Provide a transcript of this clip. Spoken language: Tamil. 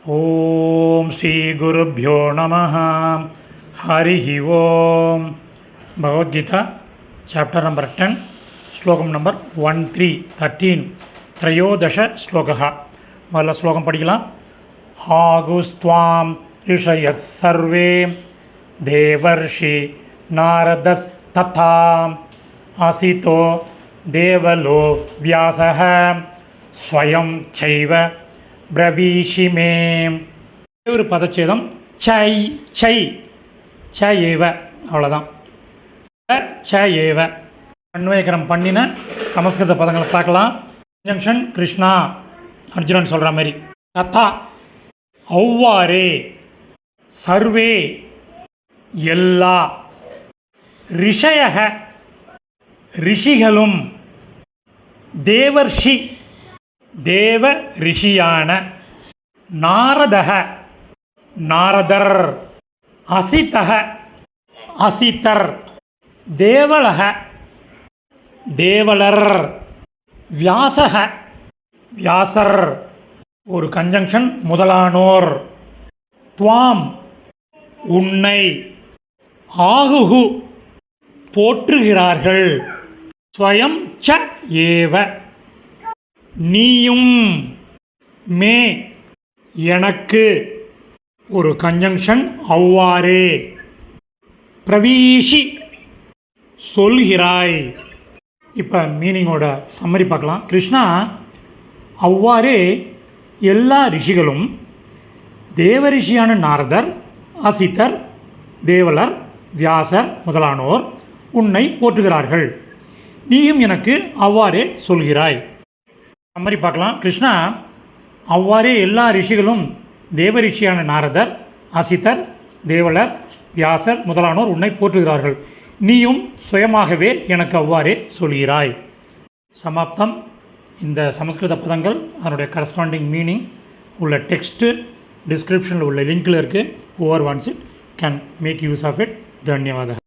ஓம் ஸ்ரீ குருப்யோ நமः. ஹரிஹி ஓம். பகவத்கீதா சாப்டர் நம்பர் 10 ஸ்லோகம் நம்பர் 13 த்ரயோதச ஸ்லோகः. முதல்ல ஸ்லோகம் படிக்கலாம். ஆகுஸ்த்வாம் ரிஷயः சர்வே தேவர்ஷி நாரதஸ்ததா அசிதோ தேவலோ வியாசः ஸ்வயம் சைவ பிரவீஷிமே. ஒரு பதச்சேதம் சை சை ச ஏவ, அவ்வளோதான். ச ஏவ அன்வயக்கரம் பண்ணின சமஸ்கிருத பதங்களை பார்க்கலாம். ஜங்ஷன் கிருஷ்ணா அர்ஜுனன் சொல்கிற மாதிரி. ததா அவ்வாறே, சர்வே எல்லா, ரிஷயக ரிஷிகளும், தேவர்ஷி தேவ ரிஷியான, நாரதக நாரதர், அசிதக அசிதர், தேவலக தேவலர், வியாசக வியாசர், ஒரு கன்ஜங்ஷன் முதலானோர், துவாம் உன்னை, ஆகுகு போற்றுகிறார்கள், ஸ்வயம் ச ஏவ நீயும், மே எனக்கு, ஒரு கன்ஜங்ஷன் அவ்வாறே, பிரவீஷி சொல்கிறாய். இப்போ மீனிங்கோட சம்மரி பார்க்கலாம். கிருஷ்ணா, அவ்வாறே எல்லா ரிஷிகளும், தேவரிஷியான நாரதர், அசிதர், தேவலர், வியாசர் முதலானோர் உன்னை போற்றுகிறார்கள். நீயும் எனக்கு அவ்வாறே சொல்கிறாய். சம்மரி பார்க்கலாம். கிருஷ்ணா, அவ்வாறே எல்லா ரிஷிகளும், தேவரிஷியான நாரதர், அசிதர், தேவலர், வியாசர் முதலானோர் உன்னை போற்றுகிறார்கள். நீயும் சுயமாகவே எனக்கு அவ்வாறே சொல்கிறாய். சமாப்தம். இந்த சமஸ்கிருத பதங்கள் அதனுடைய கரஸ்பாண்டிங் மீனிங் உள்ள டெக்ஸ்ட்டு டிஸ்கிரிப்ஷனில் உள்ள லிங்கில் இருக்குது. Whoever wants it can make use of it. தன்யவாத.